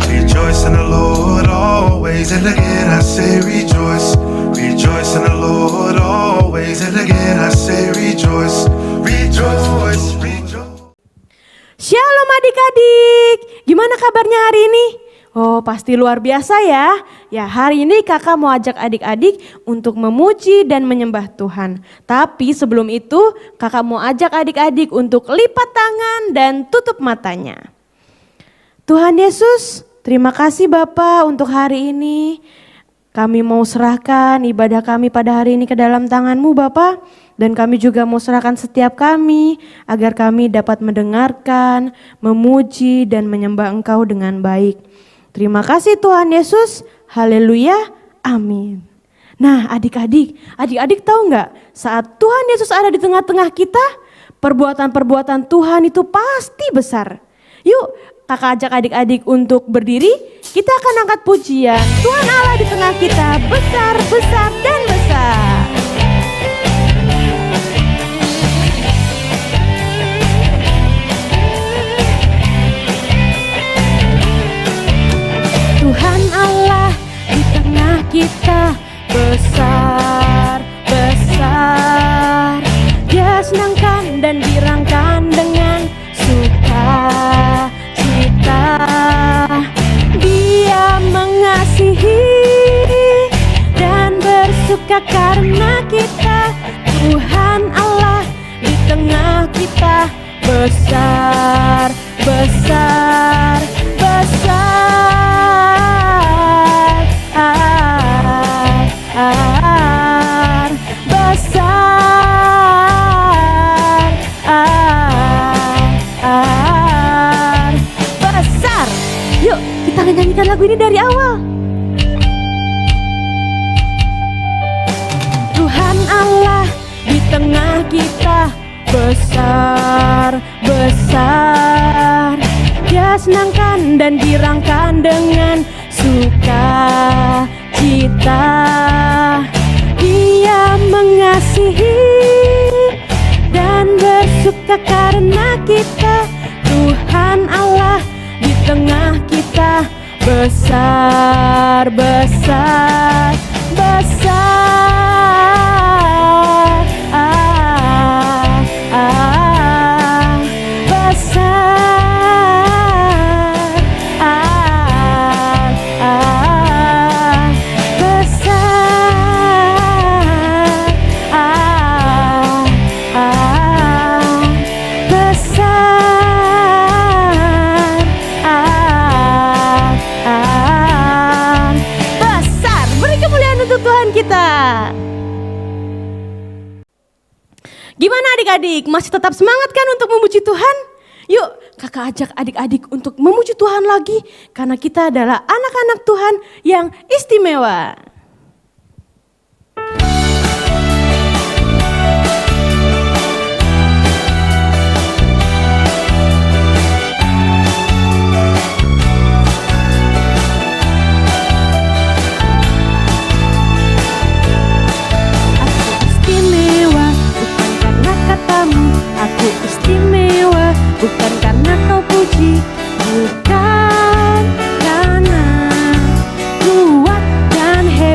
Rejoice in the Lord always, and again I say rejoice. Rejoice in the Lord always, and again I say rejoice. Rejoice, rejoice. Shalom adik-adik, gimana kabarnya hari ini? Oh pasti luar biasa ya. Ya hari ini kakak mau ajak adik-adik untuk memuji dan menyembah Tuhan. Tapi sebelum itu kakak mau ajak adik-adik untuk lipat tangan dan tutup matanya. Tuhan Yesus, terima kasih Bapa untuk hari ini. Kami mau serahkan ibadah kami pada hari ini ke dalam tangan-Mu Bapa. Dan kami juga mau serahkan setiap kami agar kami dapat mendengarkan, memuji dan menyembah Engkau dengan baik. Terima kasih Tuhan Yesus, haleluya, amin. Nah adik-adik tahu nggak saat Tuhan Yesus ada di tengah-tengah kita, perbuatan-perbuatan Tuhan itu pasti besar. Yuk kakak ajak adik-adik untuk berdiri, kita akan angkat pujian. Tuhan Allah di tengah kita besar, besar dan besar. Tuhan Allah di tengah kita besar, besar. Dia senangkan dan dirangkan dengan sukacita. Dia mengasihi dan bersuka karena kita. Tuhan Allah di tengah kita besar, besar, besar. Besar. Yuk kita nyanyikan lagu ini dari awal. Tuhan Allah di tengah kita besar, besar. Dia senangkan dan dirangkan dengan sukacita. Dia mengasihi dan bersuka karena kita. Tuhan Allah di tengah kita besar, besar, besar. Gimana adik-adik, masih tetap semangat kan untuk memuji Tuhan? Yuk kakak ajak adik-adik untuk memuji Tuhan lagi, karena kita adalah anak-anak Tuhan yang istimewa. Aku istimewa bukan karena kau puji, bukan karena kuat dan hebat.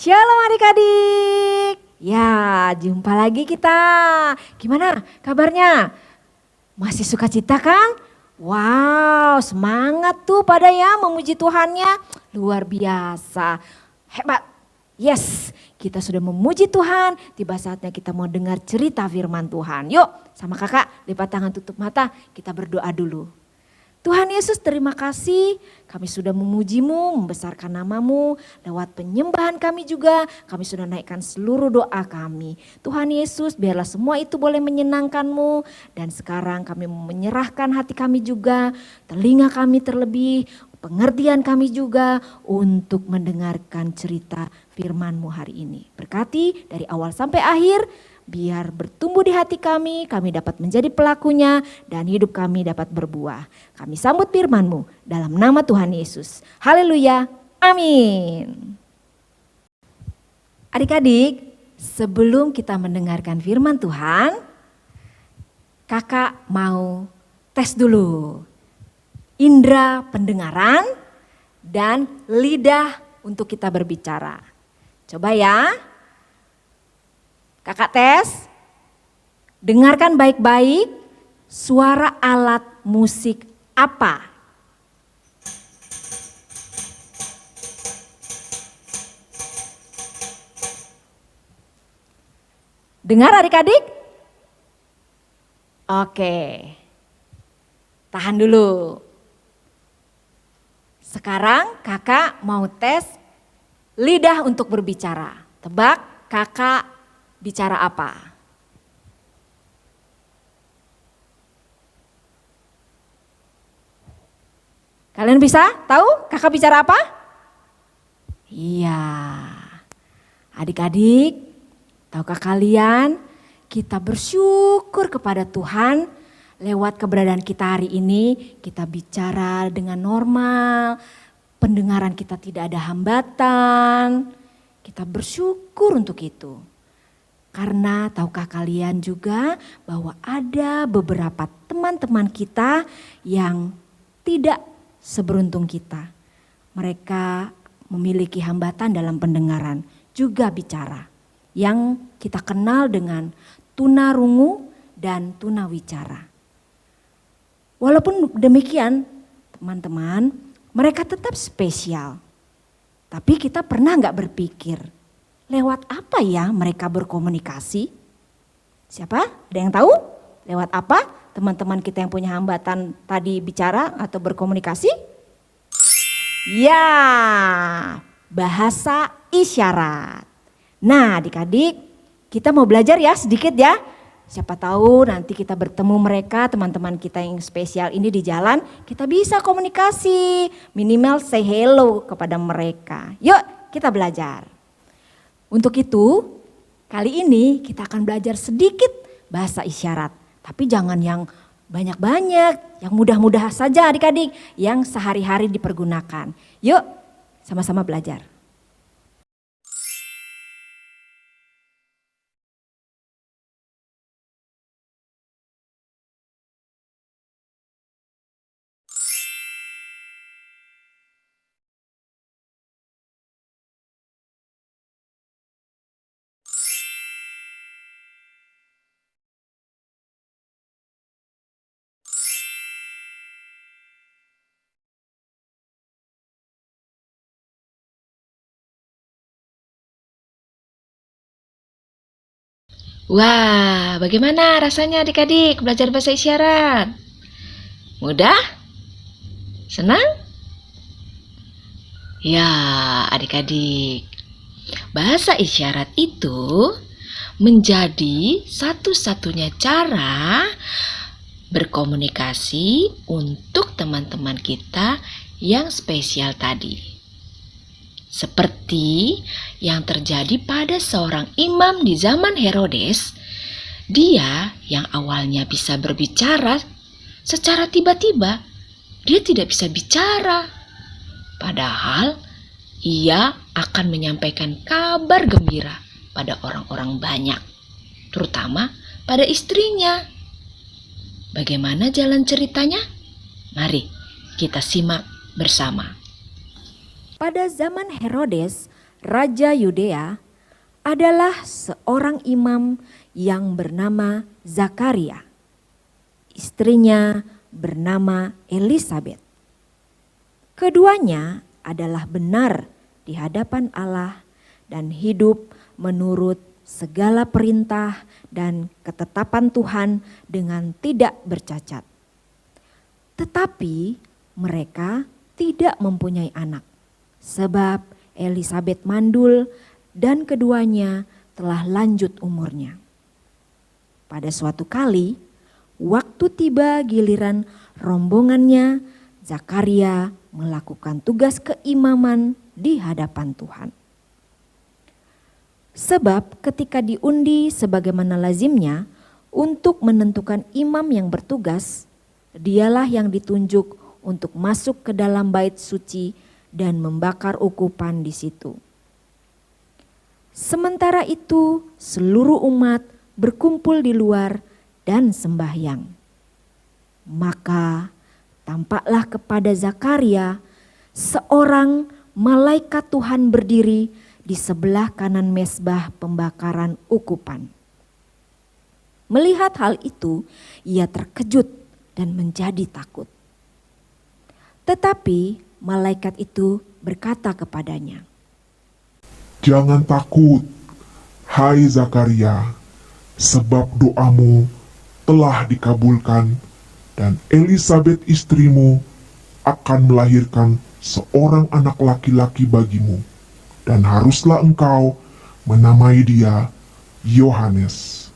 Shalom adik-adik. Ya, jumpa lagi kita. Gimana kabarnya? Masih sukacita kan? Wow, semangat tuh pada ya memuji Tuhannya. Luar biasa. Hebat. Yes, kita sudah memuji Tuhan. Tiba saatnya kita mau dengar cerita firman Tuhan. Yuk, sama kakak lipat tangan tutup mata. Kita berdoa dulu. Tuhan Yesus, terima kasih kami sudah memuji-Mu, membesarkan nama-Mu. Lewat penyembahan kami juga, kami sudah naikkan seluruh doa kami. Tuhan Yesus, biarlah semua itu boleh menyenangkan-Mu. Dan sekarang kami menyerahkan hati kami juga, telinga kami terlebih, pengertian kami juga untuk mendengarkan cerita firman-Mu hari ini. Berkati dari awal sampai akhir, biar bertumbuh di hati kami dapat menjadi pelakunya dan hidup kami dapat berbuah. Kami sambut firman-Mu dalam nama Tuhan Yesus. Haleluya, amin. Adik-adik, sebelum kita mendengarkan firman Tuhan, kakak mau tes dulu. Indra pendengaran dan lidah untuk kita berbicara. Coba ya. Kakak tes, dengarkan baik-baik suara alat musik apa? Dengar adik-adik? Oke, tahan dulu. Sekarang kakak mau tes lidah untuk berbicara. Tebak kakak bicara apa? Kalian bisa tahu kakak bicara apa? Iya. Adik-adik, tahukah kalian kita bersyukur kepada Tuhan lewat keberadaan kita hari ini, kita bicara dengan normal, pendengaran kita tidak ada hambatan. Kita bersyukur untuk itu. Karena tahukah kalian juga bahwa ada beberapa teman-teman kita yang tidak seberuntung kita. Mereka memiliki hambatan dalam pendengaran, juga bicara. Yang kita kenal dengan tunarungu dan tunawicara. Walaupun demikian teman-teman, mereka tetap spesial. Tapi kita pernah gak berpikir, lewat apa ya mereka berkomunikasi? Siapa? Ada yang tahu? Lewat apa teman-teman kita yang punya hambatan tadi bicara atau berkomunikasi? Ya, bahasa isyarat. Nah adik-adik, kita mau belajar ya sedikit ya. Siapa tahu nanti kita bertemu mereka, teman-teman kita yang spesial ini di jalan, kita bisa komunikasi. Minimal say hello kepada mereka. Yuk kita belajar. Untuk itu, kali ini kita akan belajar sedikit bahasa isyarat. Tapi jangan yang banyak-banyak, yang mudah-mudah saja adik-adik, yang sehari-hari dipergunakan. Yuk, sama-sama belajar. Wah, bagaimana rasanya adik-adik belajar bahasa isyarat? Mudah? Senang? Ya, adik-adik, bahasa isyarat itu menjadi satu-satunya cara berkomunikasi untuk teman-teman kita yang spesial tadi. Seperti yang terjadi pada seorang imam di zaman Herodes, dia yang awalnya bisa berbicara secara tiba-tiba, dia tidak bisa bicara. Padahal ia akan menyampaikan kabar gembira pada orang-orang banyak, terutama pada istrinya. Bagaimana jalan ceritanya? Mari kita simak bersama. Pada zaman Herodes, Raja Yudea, adalah seorang imam yang bernama Zakaria. Istrinya bernama Elisabet. Keduanya adalah benar di hadapan Allah dan hidup menurut segala perintah dan ketetapan Tuhan dengan tidak bercacat. Tetapi mereka tidak mempunyai anak, sebab Elisabet mandul dan keduanya telah lanjut umurnya. Pada suatu kali, waktu tiba giliran rombongannya, Zakaria melakukan tugas keimaman di hadapan Tuhan. Sebab ketika diundi sebagaimana lazimnya untuk menentukan imam yang bertugas, dialah yang ditunjuk untuk masuk ke dalam bait suci dan membakar ukupan di situ. Sementara itu seluruh umat berkumpul di luar dan sembahyang. Maka tampaklah kepada Zakaria seorang malaikat Tuhan berdiri di sebelah kanan mezbah pembakaran ukupan. Melihat hal itu, ia terkejut dan menjadi takut. Tetapi malaikat itu berkata kepadanya, "Jangan takut, hai Zakaria, sebab doamu telah dikabulkan dan Elisabet istrimu akan melahirkan seorang anak laki-laki bagimu, dan haruslah engkau menamai dia Yohanes.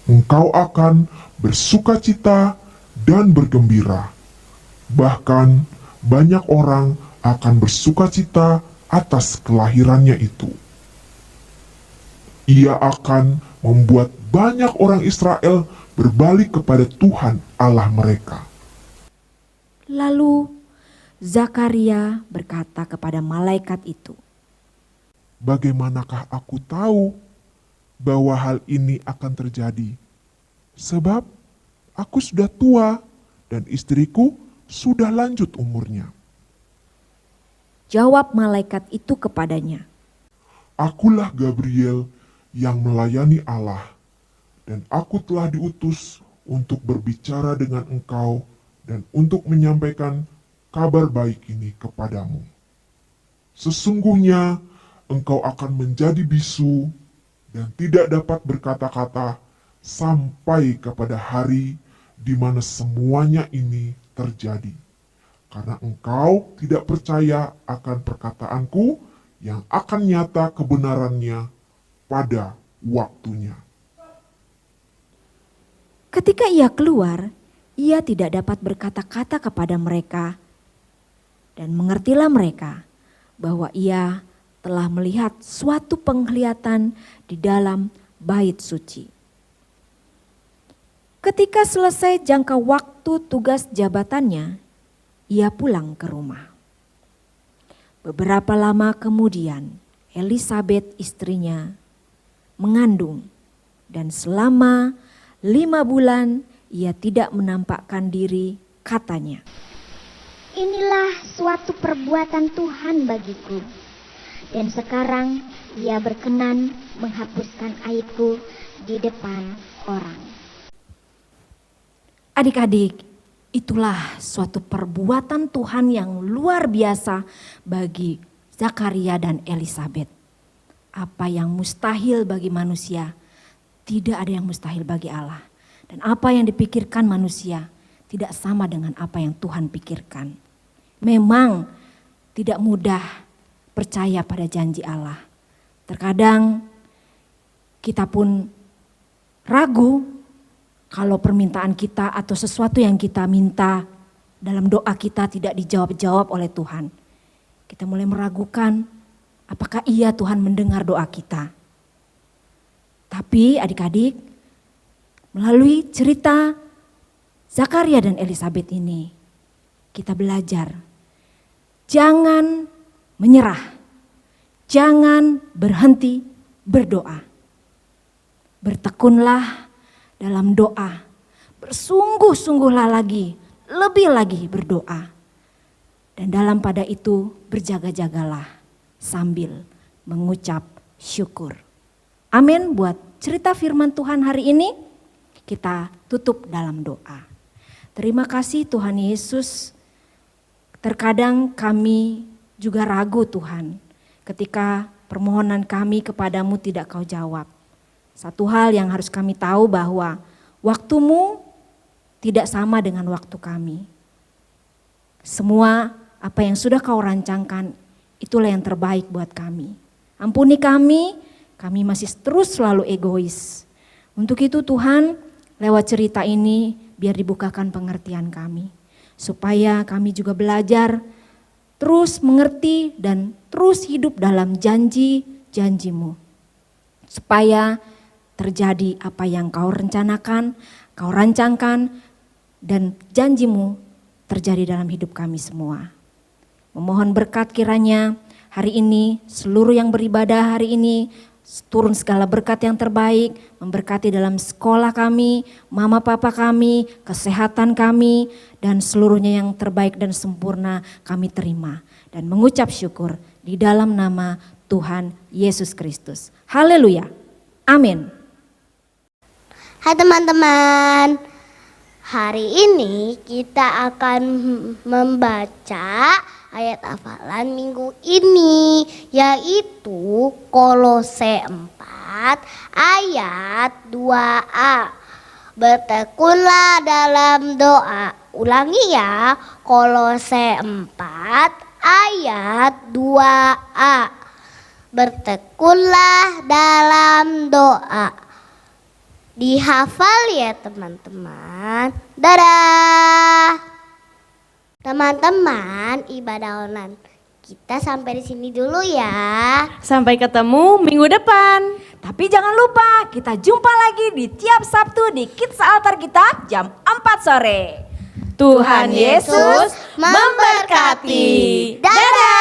Engkau akan bersukacita dan bergembira, bahkan banyak orang akan bersukacita atas kelahirannya itu. Ia akan membuat banyak orang Israel berbalik kepada Tuhan Allah mereka." Lalu Zakaria berkata kepada malaikat itu, "Bagaimanakah aku tahu bahwa hal ini akan terjadi? Sebab aku sudah tua dan istriku sudah lanjut umurnya." Jawab malaikat itu kepadanya, "Akulah Gabriel yang melayani Allah, dan aku telah diutus untuk berbicara dengan engkau dan untuk menyampaikan kabar baik ini kepadamu. Sesungguhnya engkau akan menjadi bisu dan tidak dapat berkata-kata sampai kepada hari di mana semuanya ini terjadi. Karena engkau tidak percaya akan perkataanku yang akan nyata kebenarannya pada waktunya." ketika ia keluar, ia tidak dapat berkata-kata kepada mereka, dan mengertilah mereka bahwa ia telah melihat suatu penglihatan di dalam bait suci. Ketika selesai jangka waktu tugas jabatannya, ia pulang ke rumah. Beberapa lama kemudian, Elisabet istrinya mengandung, dan selama 5 bulan ia tidak menampakkan diri, katanya, "Inilah suatu perbuatan Tuhan bagiku, dan sekarang ia berkenan menghapuskan aibku di depan orang." Adik-adik, itulah suatu perbuatan Tuhan yang luar biasa bagi Zakaria dan Elisabet. Apa yang mustahil bagi manusia, tidak ada yang mustahil bagi Allah. Dan apa yang dipikirkan manusia tidak sama dengan apa yang Tuhan pikirkan. Memang tidak mudah percaya pada janji Allah. Terkadang kita pun ragu kalau permintaan kita atau sesuatu yang kita minta dalam doa kita tidak dijawab-jawab oleh Tuhan. Kita mulai meragukan apakah iya Tuhan mendengar doa kita. Tapi adik-adik, melalui cerita Zakaria dan Elisabet ini, kita belajar jangan menyerah, jangan berhenti berdoa. Bertekunlah dalam doa, bersungguh-sungguhlah lagi, lebih lagi berdoa. Dan dalam pada itu berjaga-jagalah sambil mengucap syukur. Amin. Buat cerita firman Tuhan hari ini, kita tutup dalam doa. Terima kasih Tuhan Yesus. Terkadang kami juga ragu Tuhan, ketika permohonan kami kepadamu tidak kau jawab. Satu hal yang harus kami tahu bahwa waktumu tidak sama dengan waktu kami. Semua apa yang sudah kau rancangkan, itulah yang terbaik buat kami. Ampuni kami masih terus selalu egois. Untuk itu Tuhan, lewat cerita ini biar dibukakan pengertian kami. Supaya kami juga belajar terus mengerti dan terus hidup dalam janji-janjimu. Supaya terjadi apa yang kau rencanakan, kau rancangkan, dan janjimu terjadi dalam hidup kami semua. Memohon berkat kiranya hari ini, seluruh yang beribadah hari ini, turun segala berkat yang terbaik, memberkati dalam sekolah kami, mama papa kami, kesehatan kami, dan seluruhnya yang terbaik dan sempurna kami terima. Dan mengucap syukur di dalam nama Tuhan Yesus Kristus. Haleluya. Amin. Hai teman-teman, hari ini kita akan membaca ayat hafalan minggu ini, yaitu Kolose 4 ayat 2a. Bertekunlah dalam doa. Ulangi ya, Kolose 4 ayat 2a. Bertekunlah dalam doa. Dihafal ya teman-teman. Dadah. Teman-teman, ibadah online kita sampai di sini dulu ya. Sampai ketemu minggu depan. Tapi jangan lupa kita jumpa lagi di tiap Sabtu di Kids Altar kita jam 4 sore. Tuhan Yesus memberkati. Dadah.